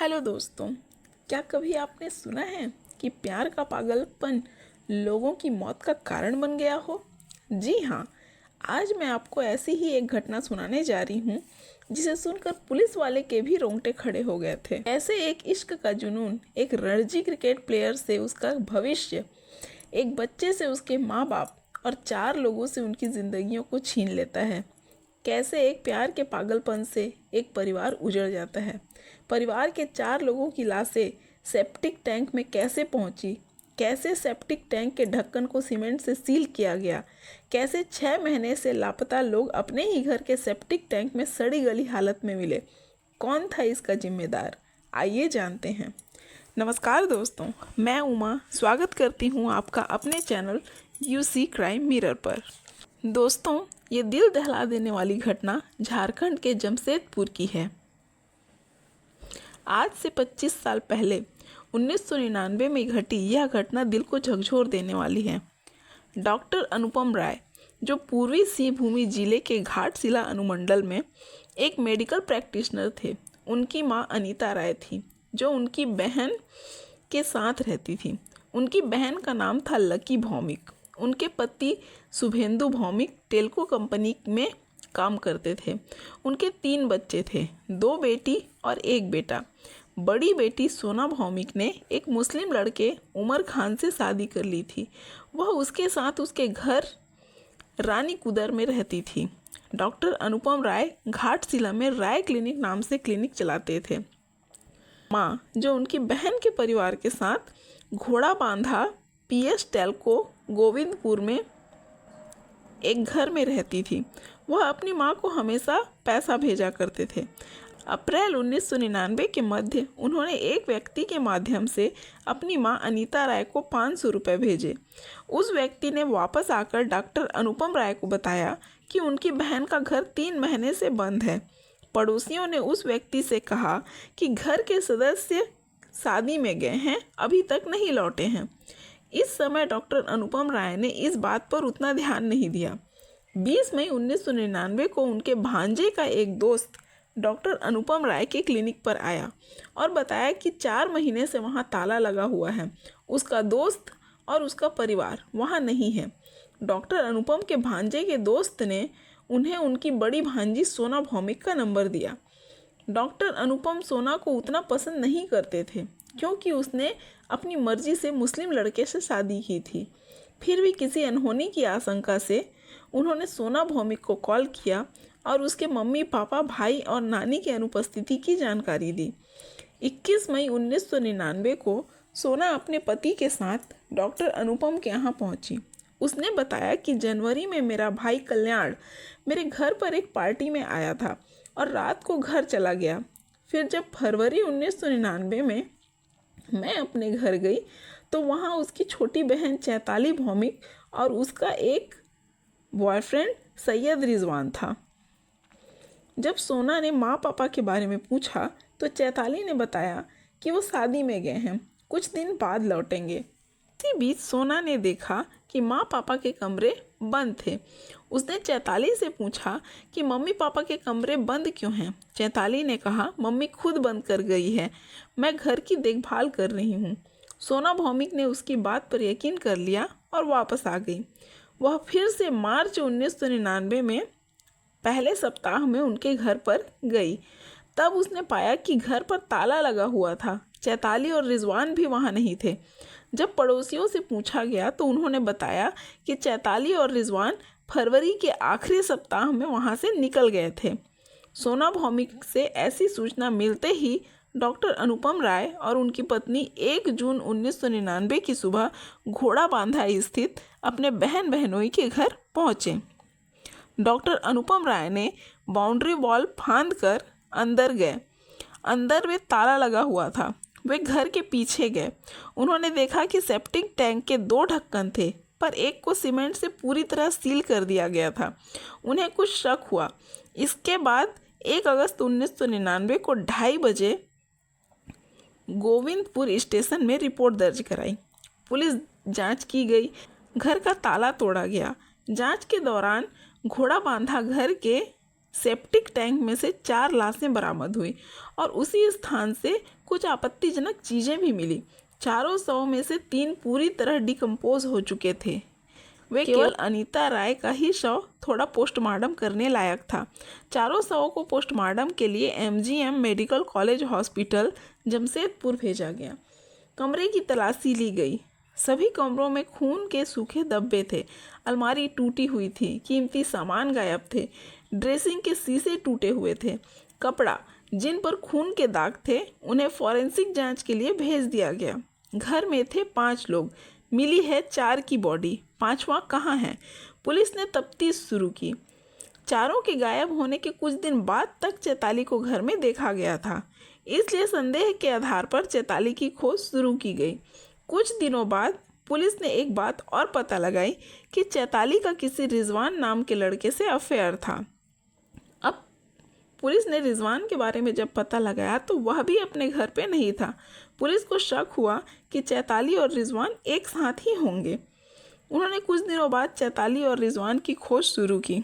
Hello दोस्तों, क्या कभी आपने सुना है कि प्यार का पागलपन लोगों की मौत का कारण बन गया हो? जी हाँ, आज मैं आपको ऐसी ही एक घटना सुनाने जा रही हूँ जिसे सुनकर पुलिस वाले के भी रोंगटे खड़े हो गए थे। ऐसे एक इश्क का जुनून एक रणजी क्रिकेट प्लेयर से उसका भविष्य, एक बच्चे से उसके माँ बाप और 4 लोगों से उनकी जिंदगियों को छीन लेता है। कैसे एक प्यार के पागलपन से एक परिवार उजड़ जाता है। परिवार के 4 लोगों की लाशें सेप्टिक टैंक में कैसे पहुंची, कैसे सेप्टिक टैंक के ढक्कन को सीमेंट से सील किया गया, कैसे 6 महीने से लापता लोग अपने ही घर के सेप्टिक टैंक में सड़ी गली हालत में मिले, कौन था इसका जिम्मेदार, आइए जानते हैं। नमस्कार दोस्तों, मैं उमा स्वागत करती हूँ आपका अपने चैनल यूसी क्राइम मिरर पर। दोस्तों, ये दिल दहला देने वाली घटना झारखंड के जमशेदपुर की है। आज से 25 साल पहले 1999 में घटी यह घटना दिल को झकझोर देने वाली है। डॉक्टर अनुपम राय, जो पूर्वी सिंहभूम जिले के घाटशिला अनुमंडल में एक मेडिकल प्रैक्टिशनर थे। उनकी मां अनीता राय थी, जो उनकी बहन के साथ रहती थी। उनकी बहन का नाम था लकी भौमिक। उनके पति शुभेंदु भौमिक टेल्को कंपनी में काम करते थे। उनके 3 बच्चे थे, 2 बेटी और 1 बेटा। बड़ी बेटी सोना भौमिक ने एक मुस्लिम लड़के उमर खान से शादी कर ली थी। वह उसके साथ उसके घर रानी कुदर में रहती थी। डॉक्टर अनुपम राय घाटशिला में राय क्लिनिक नाम से क्लिनिक चलाते थे। माँ, जो उनकी बहन के परिवार के साथ घोड़ा बांधा पीएस टेल्को गोविंदपुर में एक घर में रहती थी, वह अपनी माँ को हमेशा पैसा भेजा करते थे। अप्रैल 1999 के मध्य उन्होंने एक व्यक्ति के माध्यम से अपनी माँ अनीता राय को 500 रुपये भेजे। उस व्यक्ति ने वापस आकर डॉक्टर अनुपम राय को बताया कि उनकी बहन का घर 3 महीने से बंद है। पड़ोसियों ने उस व्यक्ति से कहा कि घर के सदस्य शादी में गए हैं, अभी तक नहीं लौटे हैं। इस समय डॉक्टर अनुपम राय ने इस बात पर उतना ध्यान नहीं दिया। 20 मई 1999 को उनके भांजे का एक दोस्त डॉक्टर अनुपम राय के क्लिनिक पर आया और बताया कि 4 महीने से वहां ताला लगा हुआ है। उसका दोस्त और उसका परिवार वहां नहीं है। डॉक्टर अनुपम के भांजे के दोस्त ने उन्हें उनकी बड़ी भांजी सोना भौमिक का नंबर दिया। डॉक्टर अनुपम सोना को उतना पसंद नहीं करते थे, क्योंकि उसने अपनी मर्जी से मुस्लिम लड़के से शादी की थी। फिर भी किसी अनहोनी की आशंका से उन्होंने सोना भौमिक को कॉल किया और उसके मम्मी पापा, भाई और नानी की अनुपस्थिति की जानकारी दी। 21 मई 1999 को सोना अपने पति के साथ डॉक्टर अनुपम के यहाँ पहुंची। उसने बताया कि जनवरी में मेरा भाई कल्याण मेरे घर पर एक पार्टी में आया था और रात को घर चला गया। फिर जब फरवरी 1999 में मैं अपने घर गई तो वहाँ उसकी छोटी बहन चैताली भौमिक और उसका एक बॉयफ्रेंड सैयद रिजवान था। जब सोना ने माँ पापा के बारे में पूछा तो चैताली ने बताया कि वो शादी में गए हैं, कुछ दिन बाद लौटेंगे। इसी बीच सोना ने देखा कि माँ पापा के कमरे बंद थे। उसने चैताली से पूछा कि मम्मी पापा के कमरे बंद क्यों हैं। चैताली ने कहा, मम्मी खुद बंद कर गई है, मैं घर की देखभाल कर रही हूँ। सोना भौमिक ने उसकी बात पर यकीन कर लिया और वापस आ गई। वह फिर से मार्च 1999 में पहले सप्ताह में उनके घर पर गई। तब उसने पाया कि घर पर ताला लगा हुआ था। चैताली और रिजवान भी वहाँ नहीं थे। जब पड़ोसियों से पूछा गया तो उन्होंने बताया कि चैताली और रिजवान फरवरी के आखिरी सप्ताह में वहाँ से निकल गए थे। सोना भौमिक से ऐसी सूचना मिलते ही डॉक्टर अनुपम राय और उनकी पत्नी 1 जून 1999 की सुबह घोड़ा बांधा स्थित अपने बहन बहनोई के घर पहुँचे। डॉक्टर अनुपम राय ने बाउंड्री वॉल फांद कर अंदर गए। अंदर में ताला लगा हुआ था। वे घर के पीछे गए। उन्होंने देखा कि सेप्टिक टैंक के 2 ढक्कन थे, पर एक को सीमेंट से पूरी तरह सील कर दिया गया था। उन्हें कुछ शक हुआ। इसके बाद 1 अगस्त 1999 को 2:30 बजे गोविंदपुर स्टेशन में रिपोर्ट दर्ज कराई। पुलिस जांच की गई। घर का ताला तोड़ा गया। जांच के दौरान घोड़ा बांधा घर के सेप्टिक टैंक में से 4 लाशें बरामद हुई और उसी स्थान से कुछ आपत्तिजनक चीज़ें भी मिली। चारों शव में से 3 पूरी तरह डिकम्पोज हो चुके थे। वे केवल अनीता राय का ही शव थोड़ा पोस्टमार्टम करने लायक था। चारों शवों को पोस्टमार्टम के लिए MGM medical college hospital Jamshedpur भेजा गया। कमरे की तलाशी ली गई। सभी कमरों में खून के सूखे धब्बे थे। अलमारी टूटी हुई थी। कीमती सामान गायब थे। ड्रेसिंग के शीशे टूटे हुए थे। कपड़ा जिन पर खून के दाग थे उन्हें फॉरेंसिक जांच के लिए भेज दिया गया। घर में थे 5 लोग, मिली है 4 की बॉडी, 5वां कहाँ है? पुलिस ने तफ्तीश शुरू की। चारों के गायब होने के कुछ दिन बाद तक चैताली को घर में देखा गया था, इसलिए संदेह के आधार पर चैताली की खोज शुरू की गई। कुछ दिनों बाद पुलिस ने एक बात और पता लगाई कि चैताली का किसी रिजवान नाम के लड़के से अफेयर था। अब पुलिस ने रिजवान के बारे में जब पता लगाया तो वह भी अपने घर पे नहीं था। पुलिस को शक हुआ कि चैताली और रिजवान एक साथ ही होंगे। उन्होंने कुछ दिनों बाद चैताली और रिजवान की खोज शुरू की,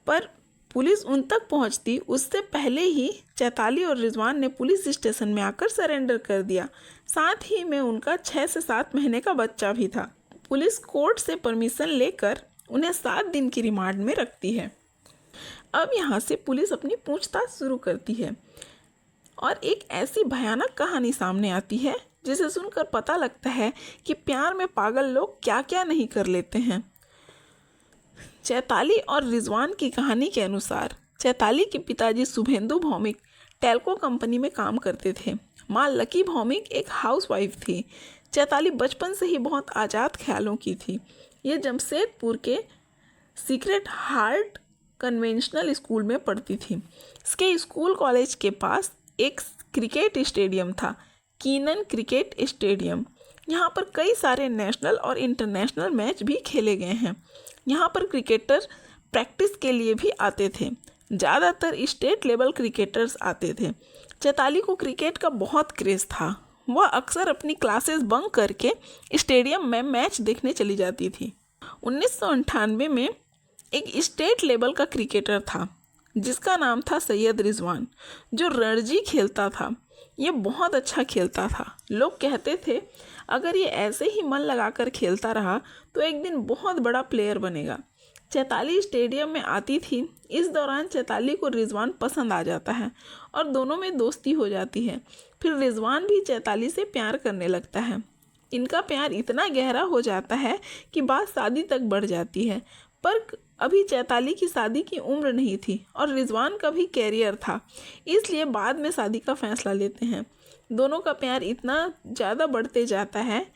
पर पुलिस उन तक पहुंचती उससे पहले ही चैताली और रिजवान ने पुलिस स्टेशन में आकर सरेंडर कर दिया। साथ ही में उनका 6 से 7 महीने का बच्चा भी था। पुलिस कोर्ट से परमिशन लेकर उन्हें 7 दिन की रिमांड में रखती है। अब यहाँ से पुलिस अपनी पूछताछ शुरू करती है और एक ऐसी भयानक कहानी सामने आती है जिसे सुनकर पता लगता है कि प्यार में पागल लोग क्या क्या नहीं कर लेते हैं। चैताली और रिजवान की कहानी के अनुसार चैताली के पिताजी शुभेंदु भौमिक टेल्को कंपनी में काम करते थे। माँ लकी भौमिक एक हाउसवाइफ थी। चैताली बचपन से ही बहुत आज़ाद ख्यालों की थी। ये जमशेदपुर के सीक्रेट हार्ट कन्वेंशनल स्कूल में पढ़ती थी। इसके स्कूल कॉलेज के पास एक क्रिकेट स्टेडियम था, कीनन क्रिकेट स्टेडियम। यहाँ पर कई सारे नेशनल और इंटरनेशनल मैच भी खेले गए हैं। यहाँ पर क्रिकेटर प्रैक्टिस के लिए भी आते थे। ज़्यादातर स्टेट लेवल क्रिकेटर्स आते थे। चैताली को क्रिकेट का बहुत क्रेज़ था। वह अक्सर अपनी क्लासेस बंक करके स्टेडियम में मैच देखने चली जाती थी। 1998 में एक स्टेट लेवल का क्रिकेटर था जिसका नाम था सैयद रिजवान, जो रणजी खेलता था। ये बहुत अच्छा खेलता था। लोग कहते थे अगर ये ऐसे ही मन लगाकर खेलता रहा तो एक दिन बहुत बड़ा प्लेयर बनेगा। चैताली स्टेडियम में आती थी। इस दौरान चैताली को रिजवान पसंद आ जाता है और दोनों में दोस्ती हो जाती है। फिर रिजवान भी चैताली से प्यार करने लगता है। इनका प्यार इतना गहरा हो जाता है कि बात शादी तक बढ़ जाती है, पर अभी चैताली की शादी की उम्र नहीं थी और रिजवान का भी कैरियर था, इसलिए बाद में शादी का फैसला लेते हैं। दोनों का प्यार इतना ज़्यादा बढ़ते जाता है,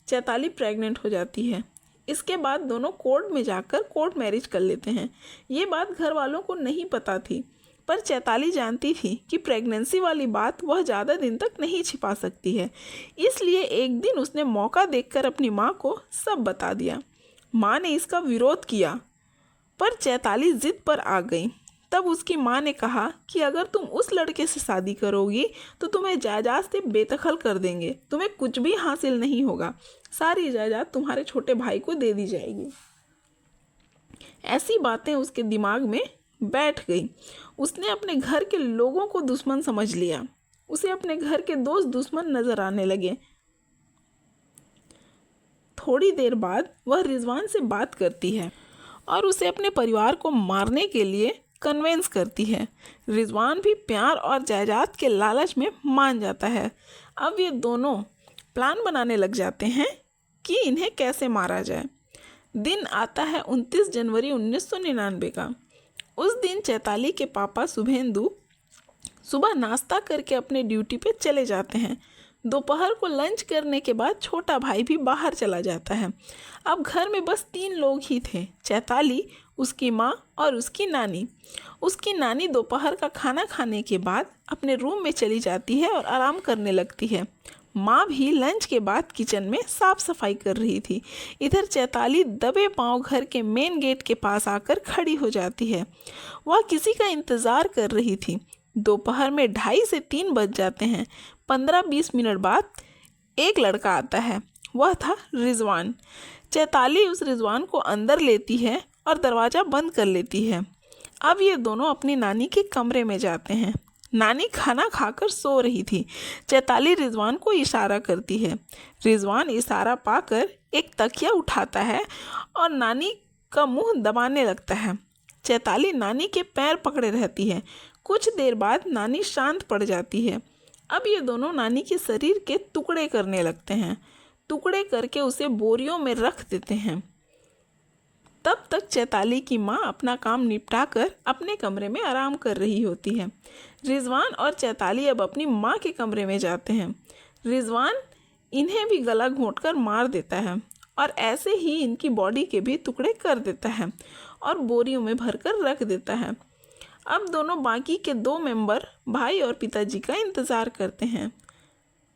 चैताली प्रेग्नेंट हो जाती है। इसके बाद दोनों कोर्ट में जाकर कोर्ट मैरिज कर लेते हैं। ये बात घर वालों को नहीं पता थी, पर चैताली जानती थी कि प्रेगनेंसी वाली बात वह ज़्यादा दिन तक नहीं छिपा सकती है। इसलिए एक दिन उसने मौका देखकर अपनी माँ को सब बता दिया। माँ ने इसका विरोध किया, पर चैताली जिद पर आ गई। तब उसकी माँ ने कहा कि अगर तुम उस लड़के से शादी करोगी तो तुम्हें जायदाद से बेदखल कर देंगे, तुम्हें कुछ भी हासिल नहीं होगा, सारी जायदाद तुम्हारे छोटे भाई को दे दी जाएगी। ऐसी बातें उसके दिमाग में बैठ गई। उसने अपने घर के लोगों को दुश्मन समझ लिया। उसे अपने घर के दोस्त दुश्मन नजर आने लगे। थोड़ी देर बाद वह रिजवान से बात करती है और उसे अपने परिवार को मारने के लिए कन्वेंस करती है। रिजवान भी प्यार और जायदाद के लालच में मान जाता है। अब ये दोनों प्लान बनाने लग जाते हैं कि इन्हें कैसे मारा जाए। दिन आता है 29 जनवरी 1999 का। उस दिन चैताली के पापा शुभेंदु सुबह नाश्ता करके अपने ड्यूटी पे चले जाते हैं। दोपहर को लंच करने के बाद छोटा भाई भी बाहर चला जाता है। अब घर में बस 3 लोग ही थे, चैताली, उसकी माँ और उसकी नानी। उसकी नानी दोपहर का खाना खाने के बाद अपने रूम में चली जाती है और आराम करने लगती है। माँ भी लंच के बाद किचन में साफ सफाई कर रही थी। इधर चैताली दबे पांव घर के मेन गेट के पास आकर खड़ी हो जाती है। वह किसी का इंतज़ार कर रही थी। दोपहर में 2:30 से 3 बज जाते हैं। 15-20 मिनट बाद एक लड़का आता है। वह था रिजवान। चैताली उस रिजवान को अंदर लेती है और दरवाज़ा बंद कर लेती है। अब ये दोनों अपनी नानी के कमरे में जाते हैं। नानी खाना खाकर सो रही थी। चैताली रिजवान को इशारा करती है। रिजवान इशारा पाकर एक तकिया उठाता है और नानी का मुंह दबाने लगता है। चैताली नानी के पैर पकड़े रहती है। कुछ देर बाद नानी शांत पड़ जाती है। अब ये दोनों नानी के शरीर के टुकड़े करने लगते हैं। टुकड़े करके उसे बोरियों में रख देते हैं। तब तक चैताली की माँ अपना काम निपटा कर अपने कमरे में आराम कर रही होती है। रिजवान और चैताली अब अपनी माँ के कमरे में जाते हैं। रिजवान इन्हें भी गला घोंटकर मार देता है और ऐसे ही इनकी बॉडी के भी टुकड़े कर देता है और बोरियों में भरकर रख देता है। अब दोनों बाकी के 2 मेंबर भाई और पिताजी का इंतज़ार करते हैं।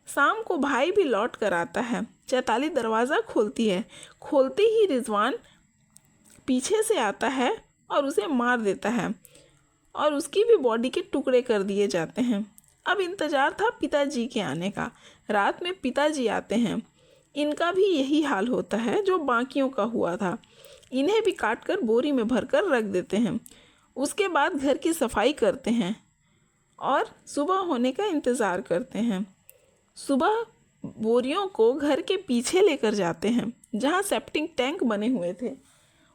शाम को भाई भी लौट कर आता है। चैताली दरवाज़ा खोलती है। खोलते ही रिजवान पीछे से आता है और उसे मार देता है और उसकी भी बॉडी के टुकड़े कर दिए जाते हैं। अब इंतज़ार था पिताजी के आने का। रात में पिताजी आते हैं। इनका भी यही हाल होता है जो बाकियों का हुआ था। इन्हें भी काट कर बोरी में भरकर रख देते हैं। उसके बाद घर की सफाई करते हैं और सुबह होने का इंतज़ार करते हैं। सुबह बोरियों को घर के पीछे लेकर जाते हैं जहाँ सेप्टिक टैंक बने हुए थे।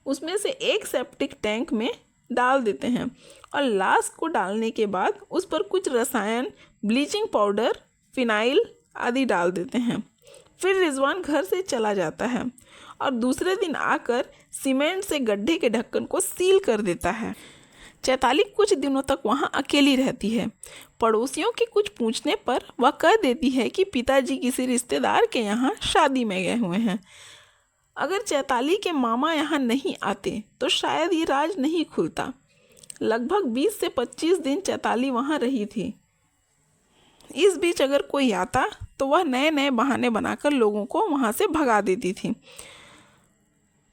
उसमें से एक सेप्टिक टैंक में डाल देते हैं और लाश को डालने के बाद उस पर कुछ रसायन, ब्लीचिंग पाउडर, फिनाइल आदि डाल देते हैं। फिर रिजवान घर से चला जाता है और दूसरे दिन आकर सीमेंट से गड्ढे के ढक्कन को सील कर देता है। चैताली कुछ दिनों तक वहाँ अकेली रहती है। पड़ोसियों के कुछ पूछने पर वह कह देती है कि पिताजी किसी रिश्तेदार के यहाँ शादी में गए हुए हैं। अगर चैताली के मामा यहाँ नहीं आते तो शायद ये राज नहीं खुलता। लगभग 20 से 25 दिन चैताली वहाँ रही थी। इस बीच अगर कोई आता तो वह नए नए बहाने बनाकर लोगों को वहाँ से भगा देती थी।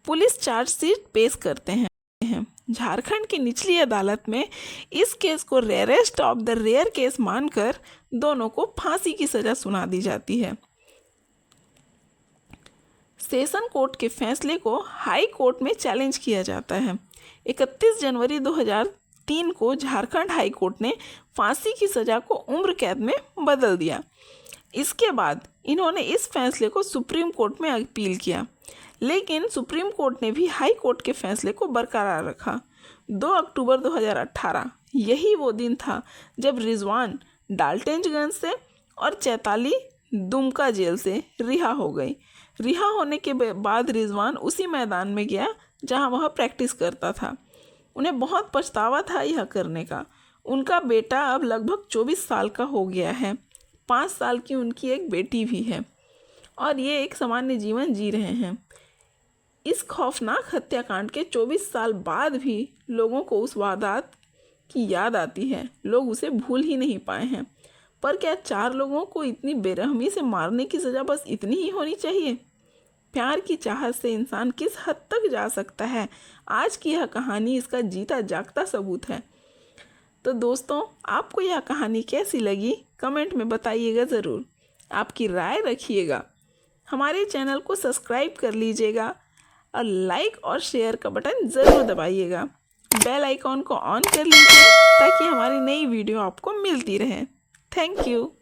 पुलिस चार्जशीट पेश करते हैं। झारखंड की निचली अदालत में इस केस को rarest of the rare case मानकर दोनों को फांसी की सज़ा सुना दी जाती है। सेशन कोर्ट के फैसले को हाई कोर्ट में चैलेंज किया जाता है। 31 जनवरी 2003 को झारखंड हाई कोर्ट ने फांसी की सज़ा को उम्र कैद में बदल दिया। इसके बाद इन्होंने इस फैसले को सुप्रीम कोर्ट में अपील किया, लेकिन सुप्रीम कोर्ट ने भी हाई कोर्ट के फैसले को बरकरार रखा। 2 अक्टूबर 2018 यही वो दिन था जब रिजवान डाल्टनगंज से और चैताली दुमका जेल से रिहा हो गई। रिहा होने के बाद रिजवान उसी मैदान में गया जहां वह प्रैक्टिस करता था। उन्हें बहुत पछतावा था यह करने का। उनका बेटा अब लगभग 24 साल का हो गया है। 5 साल की उनकी एक बेटी भी है और ये एक सामान्य जीवन जी रहे हैं। इस खौफनाक हत्याकांड के 24 साल बाद भी लोगों को उस वारदात की याद आती है। लोग उसे भूल ही नहीं पाए हैं। पर क्या 4 लोगों को इतनी बेरहमी से मारने की सज़ा बस इतनी ही होनी चाहिए? प्यार की चाहत से इंसान किस हद तक जा सकता है, आज की यह कहानी इसका जीता जागता सबूत है। तो दोस्तों, आपको यह कहानी कैसी लगी कमेंट में बताइएगा ज़रूर। आपकी राय रखिएगा। हमारे चैनल को सब्सक्राइब कर लीजिएगा और लाइक और शेयर का बटन ज़रूर दबाइएगा। बेल आइकॉन को ऑन कर लीजिए ताकि हमारी नई वीडियो आपको मिलती रहे। Thank you.